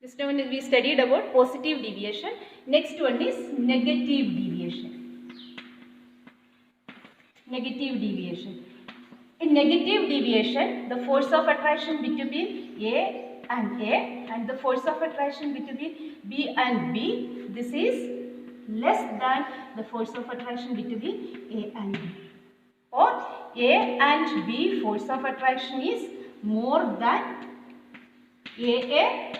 This one we studied about positive deviation. Next one is negative deviation. Negative deviation. In negative deviation, the force of attraction between A and the force of attraction between B and B, this is less than the force of attraction between A and B. Or A and B force of attraction is more than AA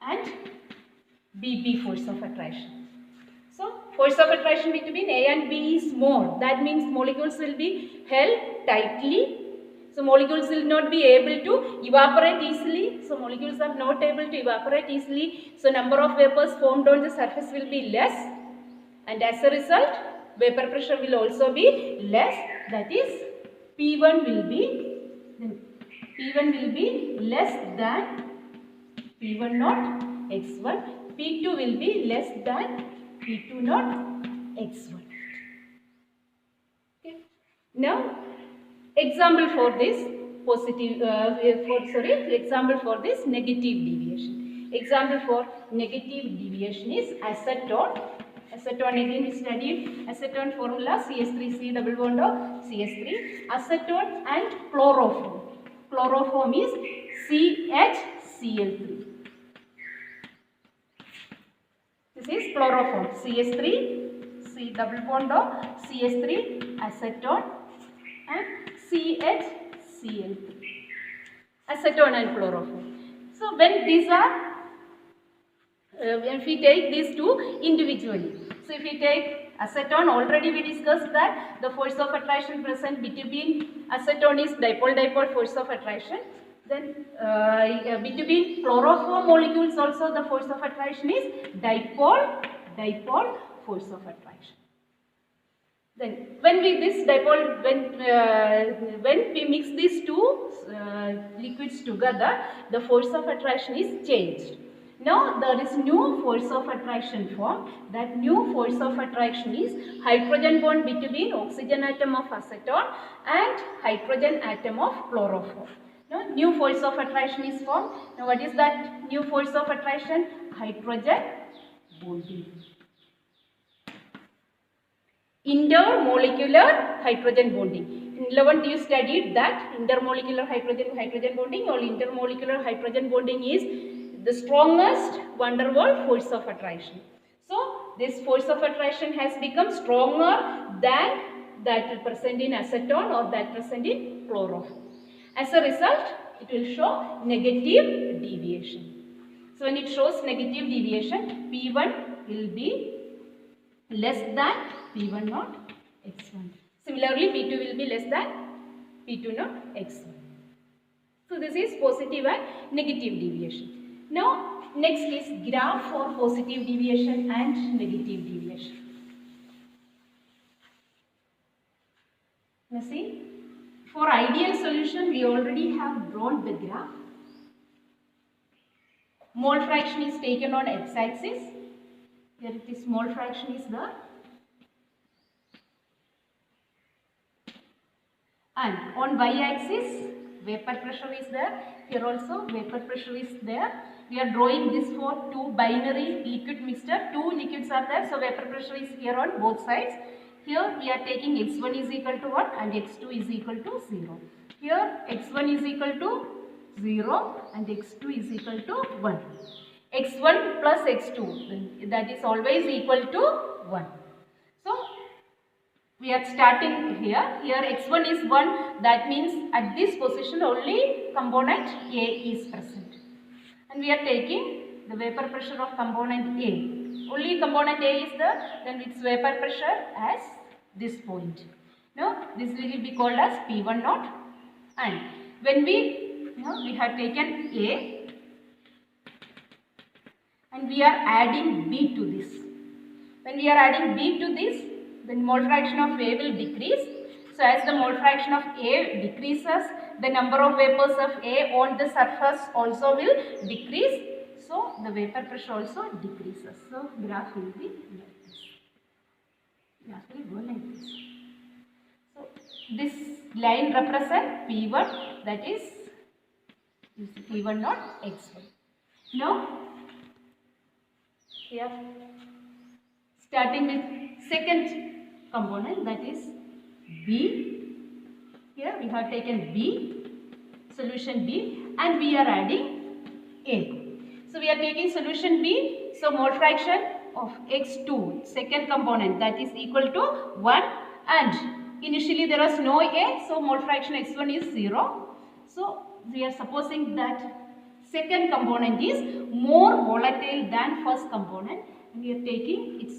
and BB force of attraction. So, force of attraction between A and B is more. That means molecules will be held tightly. So, molecules will not be able to evaporate easily. So, molecules are not able to evaporate easily. So, number of vapors formed on the surface will be less. And as a result, vapor pressure will also be less. That is, P1 will be less than P1 naught X1. P2 will be less than P2 naught X1. Okay. Now, example for this example for this negative deviation. Example for negative deviation is acetone. Acetone again we studied. Acetone formula CH3C double bond of CH3. Acetone and chloroform. Chloroform is CHCl3. This is chloroform. CH3, C double bond of CH3, acetone and CHCl3. Acetone and chloroform. So when these are, if we take these two individually. So if we take acetone, already we discussed that the force of attraction present between acetone is dipole-dipole force of attraction. Then between chloroform molecules also the force of attraction is dipole-dipole force of attraction. Then when we when we mix these two liquids together, the force of attraction is changed. Now there is new force of attraction formed. That new force of attraction is hydrogen bond between oxygen atom of acetone and hydrogen atom of chloroform. Now new force of attraction is formed. Now what is that new force of attraction? Hydrogen bonding. Intermolecular hydrogen bonding. In 11th you studied that intermolecular hydrogen bonding or intermolecular hydrogen bonding is the strongest van der Waals force of attraction. So this force of attraction has become stronger than that present in acetone or that present in chloroform. As a result, it will show negative deviation. So when it shows negative deviation, P1 will be less than P1 naught X1. Similarly, P2 will be less than P2 naught X1. So this is positive and negative deviation. Now, next is graph for positive deviation and negative deviation. Now see, for ideal solution, we already have drawn the graph. Mole fraction is taken on x-axis. Here it is, mole fraction is there. And on y-axis, vapor pressure is there. Here also vapor pressure is there. We are drawing this for two binary liquid mixture. Two liquids are there. So vapor pressure is here on both sides. Here we are taking x1 is equal to 1 and x2 is equal to 0. Here x1 is equal to 0 and x2 is equal to 1. x1 plus x2, that is always equal to 1. So we are starting here. Here x1 is 1. That means at this position only component A is present. And we are taking the vapor pressure of component A. Only component A is there. Then its vapor pressure as this point. Now this will be called as P1 naught. And when we have taken A and we are adding B to this. When we are adding B to this, then mole fraction of A will decrease. So as the mole fraction of A decreases, the number of vapors of A on the surface also will decrease. So the vapor pressure also decreases. So graph will be like this. Graph will go like this. So this line represents P1, that is P1 naught X1. Now Here, starting with second component, that is B. Here we have taken B, solution B, and we are adding A. So we are taking solution B, so mole fraction of X2, second component, that is equal to 1, and initially there was no A, so mole fraction X1 is 0. So we are supposing that second component is more volatile than first component. We are taking its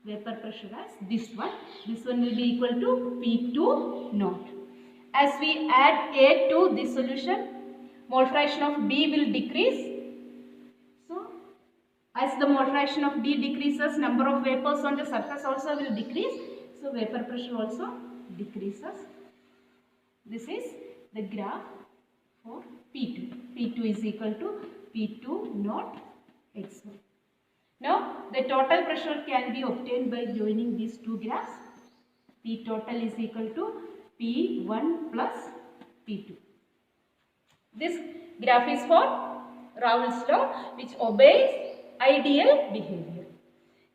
vapor pressure as this one. This one will be equal to P2 naught. As we add A to this solution, mole fraction of B will decrease. So, as the mole fraction of B decreases, number of vapors on the surface also will decrease. So, vapor pressure also decreases. This is the graph for P2. P2 is equal to P2 naught X1. Now, the total pressure can be obtained by joining these two graphs. P total is equal to P1 plus P2. This graph is for Raoult's law, which obeys ideal behavior.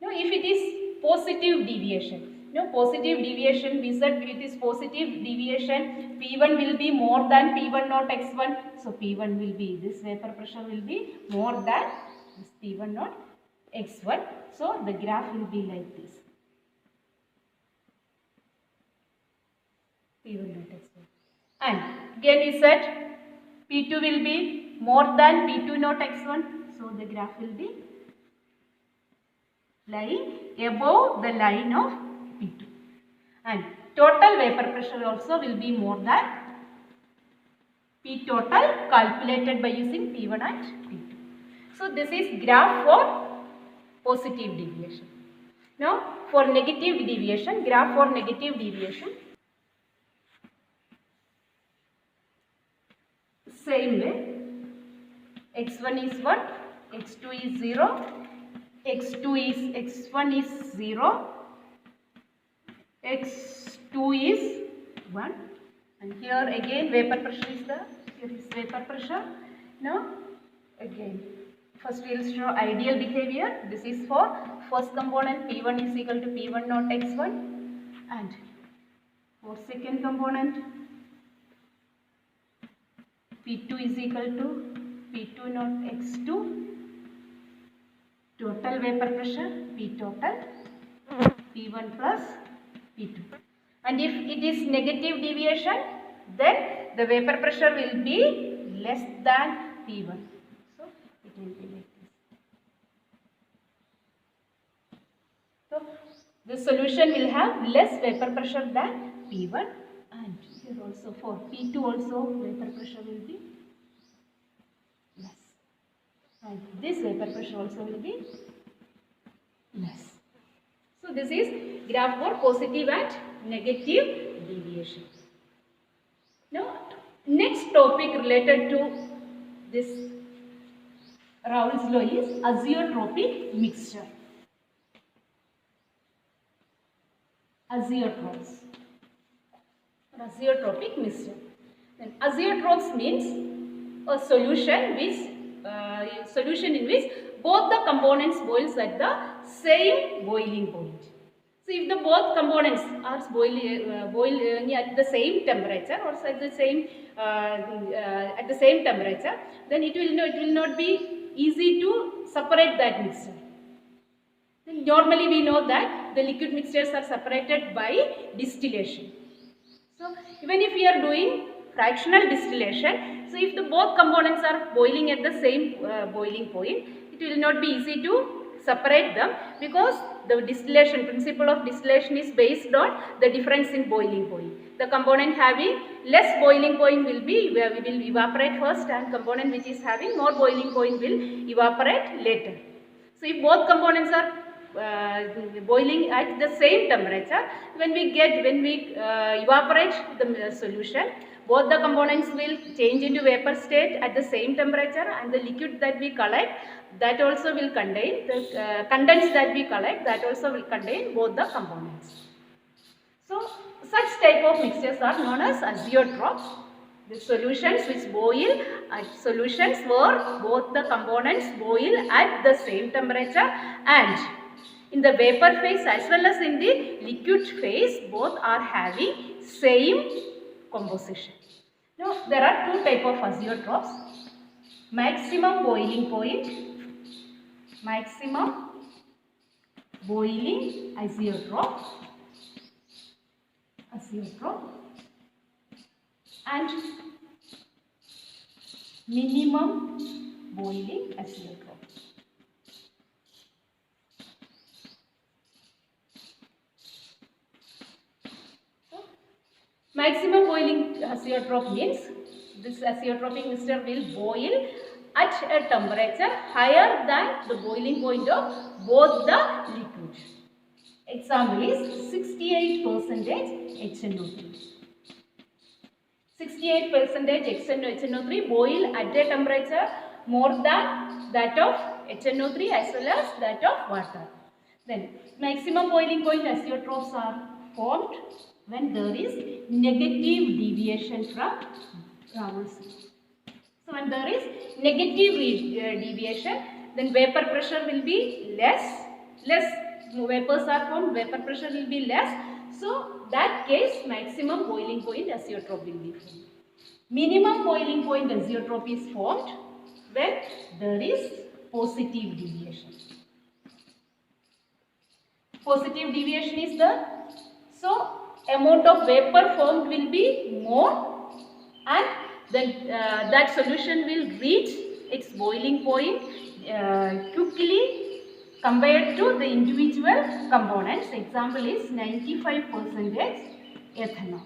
Now, if it is positive deviation, positive deviation, we said it is positive deviation, P1 will be more than P1 naught X1. So, P1 will be, this vapor pressure will be more than this P1 naught X1. So, the graph will be like this. P1 naught X1. And again we said P2 will be more than P2 naught X1. So, the graph will be lying above the line of P2. And total vapor pressure also will be more than P total calculated by using P1 and P2. So, this is graph for positive deviation. Now, for negative deviation, graph for negative deviation. Same way, X1 is 1, X2 is 0, X1 is 0, X2 is 1, and here again vapor pressure is there. Here is vapor pressure. Now, again, first we will show ideal behavior. This is for first component, P1 is equal to P1 naught X1, and for second component, P2 is equal to P2 naught X2, total vapor pressure P total, P1 plus P2. And if it is negative deviation, then the vapor pressure will be less than P1. So, it will be like this. So, the solution will have less vapor pressure than P1, and here also for P2 also vapor pressure will be less, and this vapor pressure also will be less. So, this is graph for positive and negative deviation. Now, next topic related to this Raoult's law is azeotropic mixture. Azeotropes. Azeotropic mixture. Then azeotropes means a solution in which both the components boils at the same boiling point. So, if the both components are boiling at the same temperature or at the same temperature, then it will not be easy to separate that mixture. Then normally we know that the liquid mixtures are separated by distillation. So, even if we are doing fractional distillation, so if the both components are boiling at the same boiling point, it will not be easy to separate them, because the distillation principle of distillation is based on the difference in boiling point. The component having less boiling point will evaporate first, and component which is having more boiling point will evaporate later. So, if both components are boiling at the same temperature, when we evaporate the solution, both the components will change into vapor state at the same temperature, and the liquid that we collect, that also will contain the condensed that we collect, that also will contain both the components. So, such type of mixtures are known as azeotropes. The solutions which boil solutions where both the components boil at the same temperature, and in the vapor phase as well as in the liquid phase both are having same composition. Now there are two types of azeotrophs: maximum boiling point, maximum boiling azeotroph, and minimum boiling azeotroph. Maximum boiling azeotroph means this azeotropic mixture will boil at a temperature higher than the boiling point of both the liquids. Example is 68% HNO3. 68% HNO3 boil at a temperature more than that of HNO3 as well as that of water. Then maximum boiling point azeotrophs are formed when there is negative deviation from Raoult's law. So when there is negative deviation, then vapor pressure will be less vapors are formed, vapor pressure will be less. So that case maximum boiling point azeotroph will be formed. Minimum boiling point azeotroph is formed when there is positive deviation. Positive deviation is there. So amount of vapor formed will be more, and then that solution will reach its boiling point quickly compared to the individual components. Example is 95% ethanol.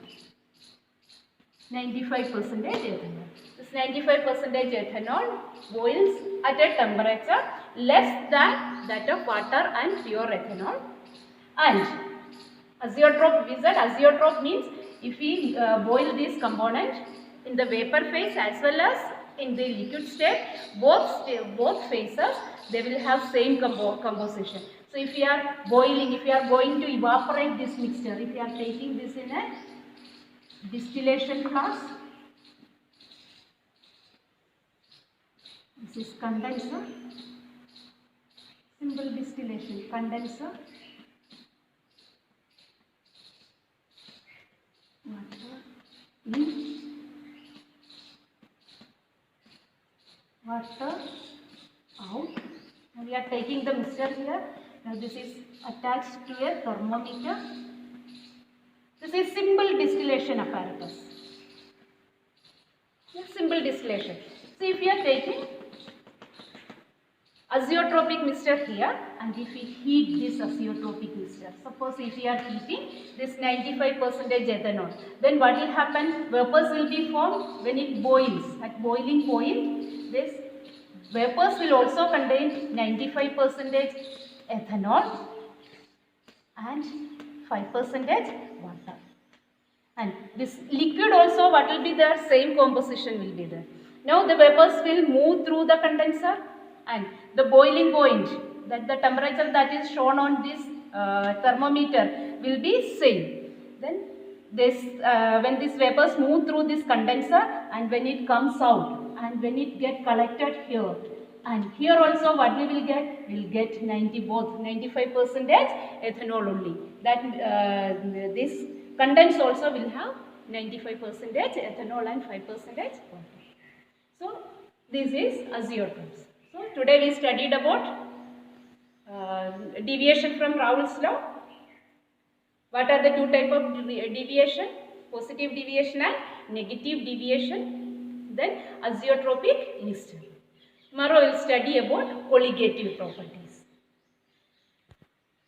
95% ethanol. This 95% ethanol boils at a temperature less than that of water and pure ethanol. And azeotroph, we said azeotroph means if we boil this component in the vapor phase as well as in the liquid state, both phases they will have same composition. So if you are boiling, if you are going to evaporate this mixture, if you are taking this in a distillation flask, this is condenser, simple distillation, condenser, water in, water out. Now we are taking the mixture here. Now this is attached to a thermometer. This is simple distillation apparatus. Simple distillation. So if we are taking azeotropic mixture here, and if we heat this azeotropic mixture, suppose if we are heating this 95% ethanol, then what will happen? Vapors will be formed when it boils. At boiling point, this vapors will also contain 95% ethanol and 5% water. And this liquid also, what will be there? Same composition will be there. Now the vapors will move through the condenser, and the boiling point, that the temperature that is shown on this thermometer will be same. Then this when these vapors move through this condenser, and when it comes out and when it get collected here, and here also what we will get? We will get 95% ethanol only. That this condense also will have 95% ethanol and 5% water. So this is azeotrophs. So today we studied about deviation from Raoult's law. What are the two types of deviation? Positive deviation and negative deviation. Then azeotropic mixture. Tomorrow we will study about colligative properties.